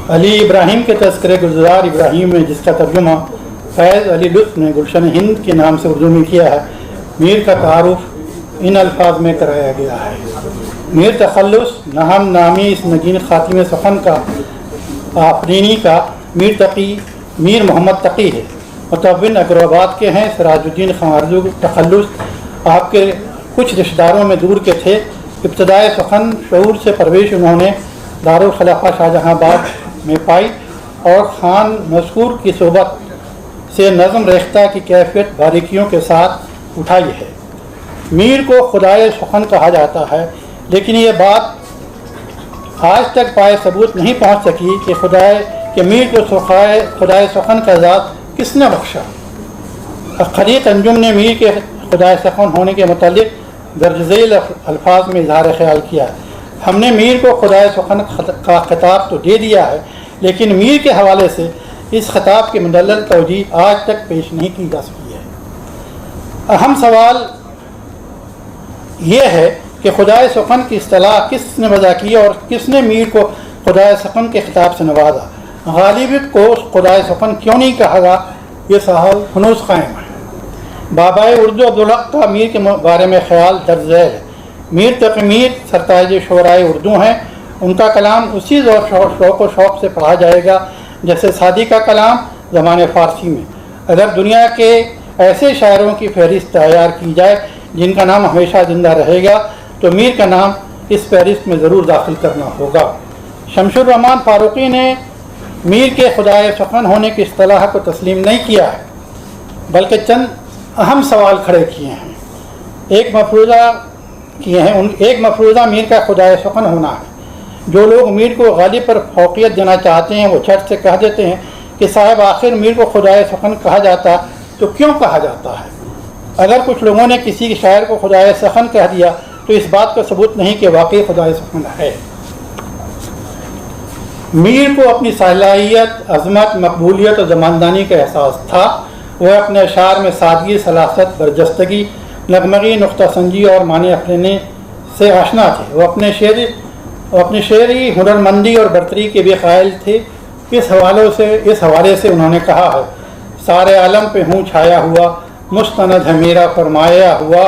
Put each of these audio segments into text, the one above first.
अली इब्राहिम के तज़किरे गुलज़ार इब्राहिम में, जिसका तर्जुमा फैज़ अली लुत्फ़ ने गुलशन हिंद के नाम से उर्दू में किया है, मीर का तारुफ इन अल्फाज में कराया गया है। मीर तखल्लुस नहम नामी इस नगीन ख़ातिम सफ़न का आफरीनी का मीर तकी मीर मोहम्मद तकी है। मुतव्विन अग्रबाद के हैं। सिराजुद्दीन खारजू तखल्लुस आपके कुछ रिश्तेदारों में दूर के थे। इब्तदाए सफ़न शऊर से परवेश उन्होंने दारुल खिलाफा शाहजहांबाद में पाई और ख़ान मज़कूर की सोबत से नज़म रेख्ता की कैफियत बारीकियों के साथ उठाई है। मीर को खुदाए सुखन कहा जाता है, लेकिन ये बात आज तक पाए सबूत नहीं पहुँच सकी कि मीर को खुदाए सुखन का ज़ात किसने बख्शा। खलीक अंजुम ने मीर के खुदाए सुखन होने के मुतालिक दर्ज अल्फाज में इजहार ख्याल किया। हमने मीर को खुदाए सुखन का खिताब तो दे दिया है, लेकिन मीर के हवाले से इस खिताब की मुदल्लल तौजी आज तक पेश नहीं की जा सकी है। अहम सवाल ये है कि खुदाए सुखन की इस्तिलाह किसने वज़ा की और किसने मीर को खुदाए सुखन के खिताब से नवाजा। गालिब को खुदाए सुखन क्यों नहीं कहा गया, ये सवाल हनूस कायम है। बाबाए उर्दू अब्दुल-हक का मीर के बारे में ख्याल दर्ज है। मीर तकी मीर सरताज शोराए उर्दू हैं। उनका कलाम उसी शौक़ व शौक़ से पढ़ा जाएगा जैसे सादी का कलाम ज़बान फ़ारसी में। अगर दुनिया के ऐसे शायरों की फहरिस्त तैयार की जाए जिनका नाम हमेशा ज़िंदा रहेगा, तो मीर का नाम इस फहरिस्त में ज़रूर दाखिल करना होगा। शमशुर रहमान फ़ारूक़ी ने मीर के खुदाए सुखन होने की इस्तिलाह को तस्लीम नहीं किया है, बल्कि चंद अहम सवाल खड़े किए हैं। एक मफरूज़ा मीर का खुदाए सुखन होना है। जो लोग मीर को गालिब पर फौक़ियत देना चाहते हैं, वो झट से कह देते हैं कि साहब आखिर मीर को खुदाए सुखन कहा जाता तो क्यों कहा जाता है। अगर कुछ लोगों ने किसी शायर को खुदाए सुखन कह दिया तो इस बात का सबूत नहीं कि वाकई खुदाए सुखन है। मीर को अपनी सलाहियत, अज़मत, मकबूलियत और ज़मानदानी का एहसास था। वह अपने अशार में सादगी, सलासत, बरजस्तगी, नगमगी, नुक्तासंजी और मानी अफरीनी से आशना थे। वो अपनी शेरी हुनरमंदी और बरतरी के भी कायल थे। इस हवाले से उन्होंने कहा है, सारे आलम पे हूँ छाया हुआ, मुस्तनद है मेरा फरमाया हुआ,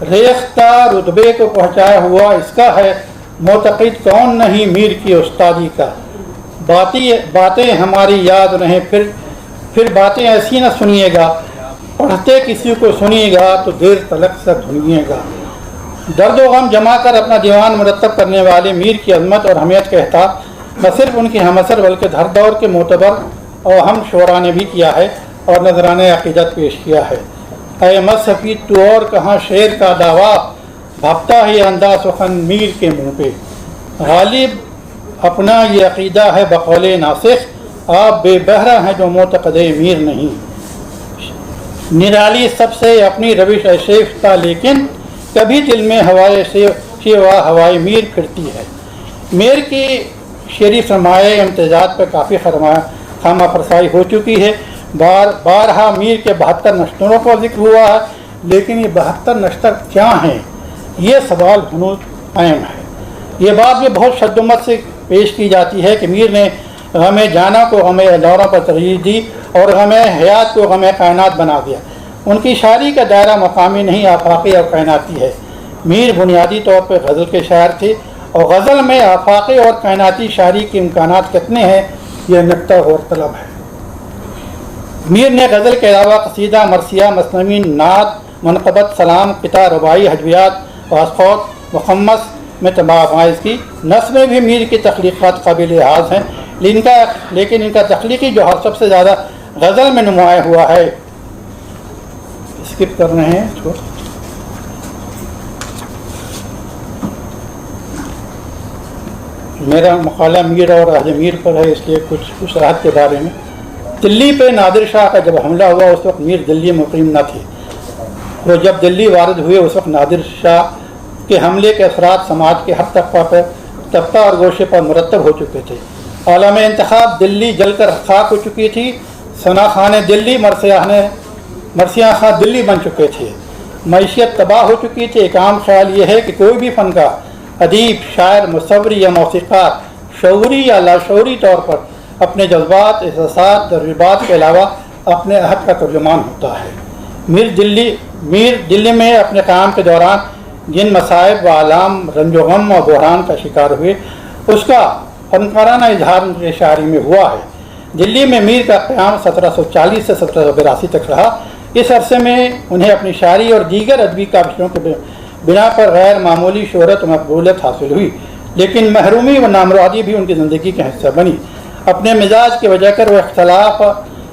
रेख्ता रुतबे को पहुँचाया हुआ इसका है, मोतक़िद कौन नहीं मीर की उस्तादी का। बातें हमारी याद रहें, फिर बातें ऐसी न सुनिएगा, पढ़ते किसी को सुनिएगा तो देर तलक से धुनिएगा। दर्द व गम जमा कर अपना दीवान मुरतब करने वाले मीर की अज़मत और हमियत का एहसास न सिर्फ उनकी हमअसर बल्कि हर दौर के मोतबर और हम शोरा ने भी किया है और नजराने अक़ीदत पेश किया है। ऐ मसफ़ी तू और कहाँ शेर का दावा, भापता है अंदाज़ सुखन मीर के मुँह पे। गालिब अपना ये अक़ीदा है बक़ौले नासिख, आप बेबहरा हैं जो मोतक़दे मीर नहीं। निराली सबसे अपनी रविश शेफ्ता, लेकिन कभी दिल में हवाए शिवा हवाए मीर फिरती है। मीर की शेरी सरमाए इम्तिजाज पर काफ़ी खामा फरसाई हो चुकी है। बारहा मीर के 72 नश्तरों का जिक्र हुआ है, लेकिन ये 72 नश्तर क्या हैं, ये सवाल हनूज़ कायम है। ये बात भी बहुत शद्दुमत से पेश की जाती है कि मीर ने गमे जाना को गमे दौरों पर तरजीह दी और गमे हयात को गमे कायनात बना दिया। उनकी शायरी का दायरा मकामी नहीं, आफाकी और कायनाती है। मीर बुनियादी तौर पर गज़ल के शायर थे और गज़ल में आफाकी और कायनाती शायरी के इम्कानात कितने हैं, यह नुक्ता गौर तलब है। मीर ने गज़ल के अलावा कसीदा, मरसिया, मसनवी, नात, मनक़बत, सलाम, किता, रबाई, हजवियात, वासख़ौत, मुखम्मस में तमाज़ की। नस्र में भी मीर की तख्लीक़ात काबिल लिहाज हैं, लेकिन इनका तख्लीक़ी जौहर सबसे ज़्यादा गज़ल में नुमाया हुआ है। स्किप कर रहे हैं इसको। मेरा मकाला मीर और अजमीर पर है, इसलिए कुछ उस राहत के बारे में। दिल्ली पे नादिर शाह का जब हमला हुआ उस वक्त मीर दिल्ली मुक़ीम न थे। वो जब दिल्ली वारिद हुए उस वक्त नादिर शाह के हमले के असरात समाज के हर तबका और गोशे पर मुरतब हो चुके थे। आलम इंतखाब दिल्ली जलकर खाक हो चुकी थी। सना खान दिल्ली, मरसिया खां दिल्ली बन चुके थे। मैशियत तबाह हो चुकी थी। एक आम ख्याल ये है कि कोई भी फ़नकार, अदीब, शायर, मुसव्विर या मौसीक़ार शऊरी या लाशऊरी तौर पर अपने जज्बात, एहसास, तजुर्बात के अलावा अपने अहद का तर्जुमान होता है। मीर दिल्ली में अपने क़याम के दौरान जिन मसाइब व आलाम, रंजो गम और बहरान का शिकार हुए, उसका फनकाराना इजहार उनके शायरी में हुआ है। दिल्ली में मीर का क़याम 1740 से 1782 तक रहा। इस अरसे में उन्हें अपनी शायरी और दीगर अदबी काविशों के बिना पर गैर मामूली शोहरत और मकबूलियत हासिल हुई, लेकिन महरूमी व नामरादी भी उनकी ज़िंदगी का हिस्सा बनी। अपने मिजाज की वजह कर वह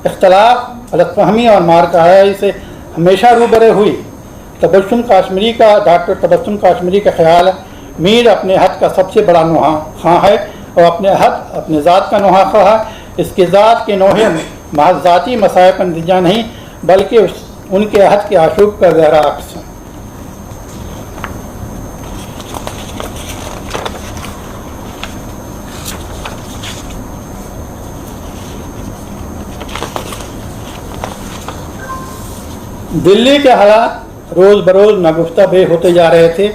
इख्तलाफ, गलतफहमी और मारकाई से हमेशा रूबरू हुई। डॉक्टर तबस्सुम काश्मीरी का ख्याल है, मीर अपने हद का सबसे बड़ा नुहा खां है और अपने हद अपने ज़ात का नुहा खां है। इसकी ज़ात के नोहे महज ज़ाती मसाइब का नतीजा नहीं, बल्कि उनके अहद के आशूब का गहरा अक्स है। दिल्ली के हालात रोज़ बरोज़ नागुफ्ता बे होते जा रहे थे।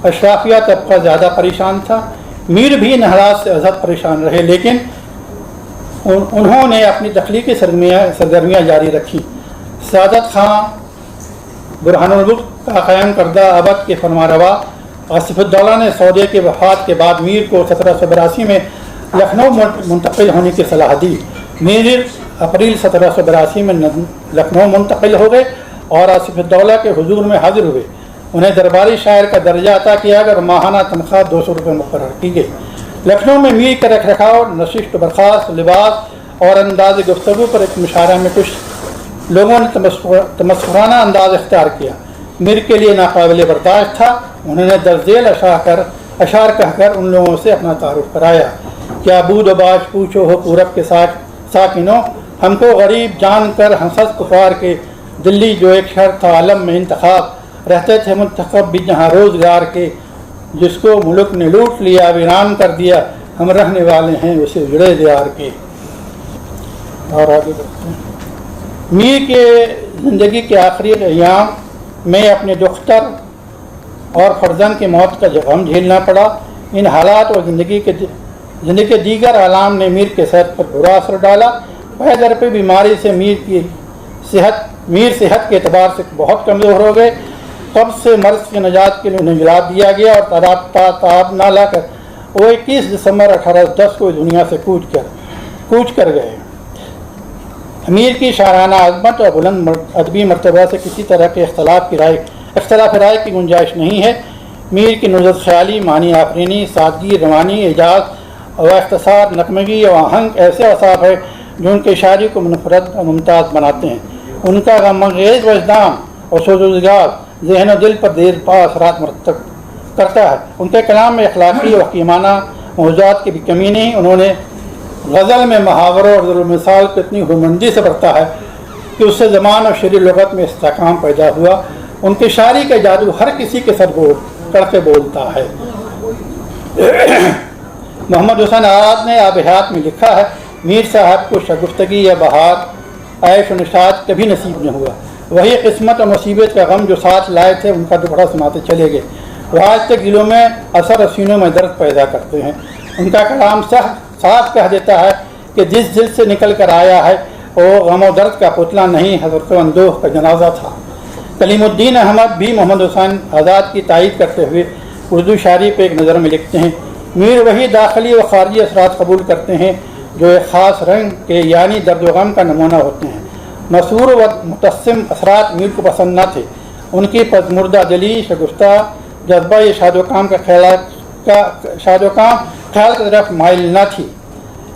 अशराफिया तबका ज़्यादा परेशान था। मीर भी इन हालात से अज़द परेशान रहे, लेकिन उन्होंने अपनी तख्लीकी सरगर्मियाँ जारी रखी। सादत खां बुरहानुल मुल्क का क़याम करदा अवध के फरमारवा आसिफुद्दौला ने सौदे के वफ़ात के बाद मीर को 1782 में लखनऊ मुंतकिल होने की सलाह दी। मीर अप्रैल 1782 में लखनऊ मुंतकिल हो गए और आसिफुद्दौला के हुजूर में हाजिर हुए। उन्हें दरबारी शायर का दर्जा अता किया गया और माहाना तनख्वाह 200 रुपये मुकर्रर की गई। लखनऊ में मीर का रखरखाव, नशिस्त बर्खास्त, लिबास और अंदाज गुफ्तगू पर एक मुशायरा में कुछ लोगों ने तमस्खुराना अंदाज इख्तियार किया। मीर के लिए नाकाबिल बर्दाश्त था। उन्होंने दर्जेल अशार कहकर उन लोगों से अपना तारुफ कराया। क्या बूद बाश पूछो हो पूरब के साकिनों, हमको गरीब जान कर हंसस कुफार के, दिल्ली जो एक शहर था आलम में इंतखाब, रहते थे मुंतखब भी जहाँ रोज़गार के, जिसको मुल्क ने लूट लिया वीरान कर दिया, हम रहने वाले हैं उसे उजड़े दियार के। और आगे बढ़ते हैं। मीर के ज़िंदगी के आखिरी अय्याम में अपने दुख्तर और फर्जंद की मौत का गम झेलना पड़ा। इन हालात और ज़िंदगी के दीगर आलाम ने मीर के सेहत पर बुरा असर डाला। पैदर पे बीमारी से मीर सेहत के एतबार से बहुत कमज़ोर हो गए। तब से मर्ज की नजात के लिए उन्हें इलाज दिया गया और ताब ना लाकर वो 21 दिसंबर 1810 को दुनिया से कूच कर गए। अमीर की शाराना अज़मत और बुलंद अदबी मर्तबा से किसी तरह के इख्तलाफ राय की गुंजाइश नहीं है। मीर की नुज़त ख़याली, मानी आफरीनी, सादगी, रवानी, एजाज और इख्तिसार, नकमगी और आहंग ऐसे असाब है जो उनके शायरी को मुनफरद और मुमताज़ बनाते हैं। उनका गमंगेज़ वजदान और सोज़ोज़गार ज़हन दिल पर देर पा असरात मरतब करता है। उनके कलाम में अखलाकी और हकीमाना मौज़ूआत की भी कमी नहीं। उन्होंने गज़ल में मुहावरों और मिसाल को इतनी हुरमंदी से बढ़ता है कि उससे ज़बान और शरीर लगत में इस्तेहकाम पैदा हुआ। उनकी शायरी का जादू हर किसी के सर करके बोलता है। मोहम्मद हुसैन आज़ाद ने आब-ए-हयात में लिखा है, मीर साहब को शगुफ्तगी या बहार ऐश व निशात कभी नसीब न हुआ। वही किस्मत और मुसीबत का गम जो साथ लाए थे उनका दुपड़ा सुनाते चले गए। वह आज तक दिलों में असर और सीनों में दर्द पैदा करते हैं। उनका कलाम साफ कह देता है कि जिस दिल से निकल कर आया है वो गम और दर्द का पुतला नहीं, हज़रत अंदोह का जनाजा था। कलीमुद्दीन अहमद भी मोहम्मद हुसैन आज़ाद की तायीद करते हुए उर्दू शायरी पर एक नज़र में लिखते हैं, मीर वही दाखिली व खारजी असरात कबूल करते हैं जो एक ख़ास रंग के यानी दर्द व गम का नमूना होते हैं। मशहूर व मुतस्सिम असरात मीर को पसंद न थे। उनकी पसमुर्दा दिली, शगुफ्ता जज्बा ये शादोकाम ख्याल की तरफ माइल न थी।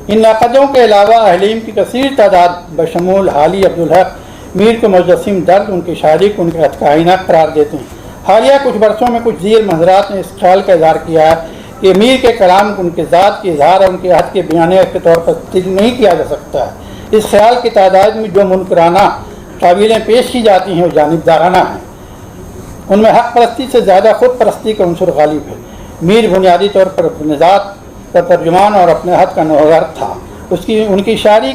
इन नाक़दों के अलावा अहलीम की कसीर तादाद बशमूल हाली अब्दुल हक मीर को मुजस्सिम दर्द उनकी शायरी को उनके हद का आईना करार देते हैं। हालिया कुछ बरसों में कुछ ज़ीर महज़रात ने इस ख्याल का इज़हार किया है कि मीर के कलाम को उनके ज़ात के इज़हार और उनके हद के बयाने के तौर पर तस्दीक नहीं किया जा सकता है। इस ख्याल की तादाद में जो मुनकराना तावीलें पेश की जाती हैं वो जानिबदाराना हैं। उनमें हक़ परस्ती से ज़्यादा खुद परस्ती का उनसुर गालिब है। मीर बुनियादी तौर पर अपने ज़ात का तर्जुमान और अपने हद का नौगर था। उनका शायरी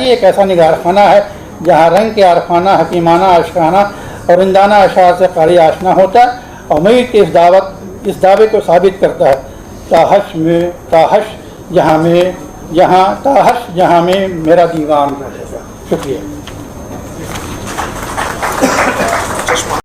एक ऐसा निगार खाना है जहाँ रंग के आरफाना, हकीमाना, आशिकाना और इंदाना अशार से कारी आशना होता है और मीर के इस दावे को साबित करता है تاحش جہاں میں میرا دیوان رہے گا. شکریہ.